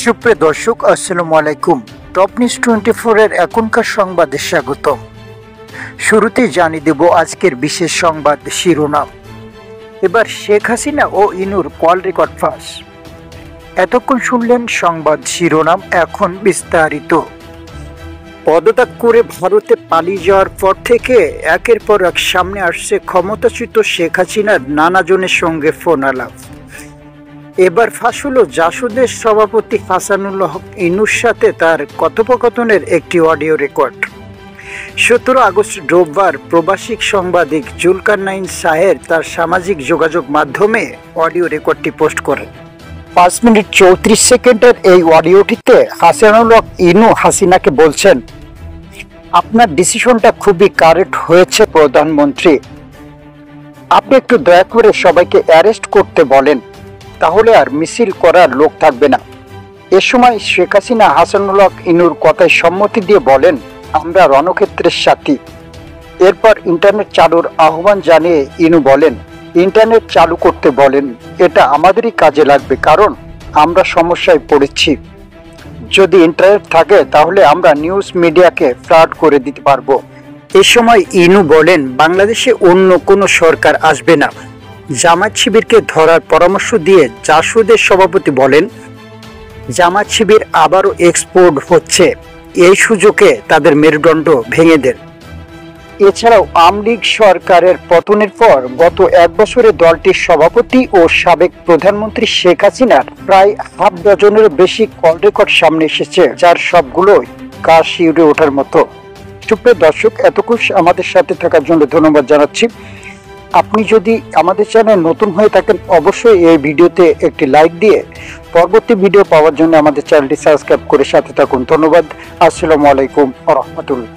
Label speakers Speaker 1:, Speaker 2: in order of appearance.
Speaker 1: সুপ্রিয় দর্শক, আসসালামু আলাইকুম। টপ নিউজ 24 এর এখনকার সংবাদে স্বাগত। শুরুতেই জানিয়ে দেব আজকের বিশেষ সংবাদ শিরোনাম। এবার শেখ হাসিনা ও ইনুর কল রেকর্ড ফাঁস। এতক্ষণ শুনলেন সংবাদ শিরোনাম, এখন বিস্তারিত। পদত্যাগ করে ভারতে পালিয়ে যাওয়ার পর থেকে একের পর এক সামনে আসছে ক্ষমতাচ্যুত শেখ হাসিনার নানাজনের সঙ্গে ফোন আলাপ। এবার ফাঁস হলো জাসদের সভাপতি হাসানুল হক ইনুর সাথে তার কথোপকথনের একটি অডিও রেকর্ড। 17 আগস্ট রোববার প্রবাসী সাংবাদিক জুলকারনাইন সাহের তার সামাজিক যোগাযোগ মাধ্যমে অডিও রেকর্ডটি পোস্ট করেন। 5 মিনিট 34 সেকেন্ডের এই অডিওটিতে হাসানুল হক ইনু হাসিনাকে বলছেন, আপনার ডিসিশনটা খুবই কারেক্ট হয়েছে প্রধানমন্ত্রী, আপনি একটু দয়া করে সবাইকে অ্যারেস্ট করতে বলেন, তাহলে আর মিছিল করার লোক থাকবে না। এ সময় শেখ হাসিনা হাসানুল হক ইনুর কথায় সম্মতি দিয়ে বলেন, আমরা রণক্ষেত্রের সাথী। এরপর ইন্টারনেট চালুর আহ্বান জানিয়ে ইনু বলেন, ইন্টারনেট চালু করতে বলেন, এটা আমাদেরই কাজে লাগবে, কারণ আমরা সমস্যায় পড়েছি। যদি ইন্টারনেট থাকে তাহলে আমরা নিউজ মিডিয়াকে ফ্লাড করে দিতে পারবো। এ সময় ইনু বলেন, বাংলাদেশে অন্য কোনো সরকার আসবে না। জামায়াত শিবিরকে ধরার পরামর্শ দিয়ে জাসদের সভাপতি বলেন, জামায়াত শিবির আবারও এক্সপোর্ট হচ্ছে, এই সুযোগে তাদের মেরুদণ্ড ভেঙে দেন। এছাড়াও আওয়ামী লীগ সরকারের পতনের পর গত 1 বছরে দলটির সভাপতি ও সাবেক প্রধানমন্ত্রী শেখ হাসিনার প্রায় হাফ ডজনেরও বেশি কল রেকর্ড সামনে এসেছে, যার সবগুলোই গা শিউরে ওঠার মতো। সুপ্রিয় দর্শক, এতক্ষণ আমাদের সাথে থাকার জন্য ধন্যবাদ জানাচ্ছি। আপনি যদি আমাদের চ্যানেল নতুন হয়ে থাকেন, অবশ্যই এই ভিডিওতে একটি লাইক দিয়ে পরবর্তী ভিডিও পাওয়ার জন্য আমাদের চ্যানেলটি সাবস্ক্রাইব করে সাথে থাকুন। ধন্যবাদ। আসসালামু আলাইকুম ওয়া রাহমাতুল্লাহ।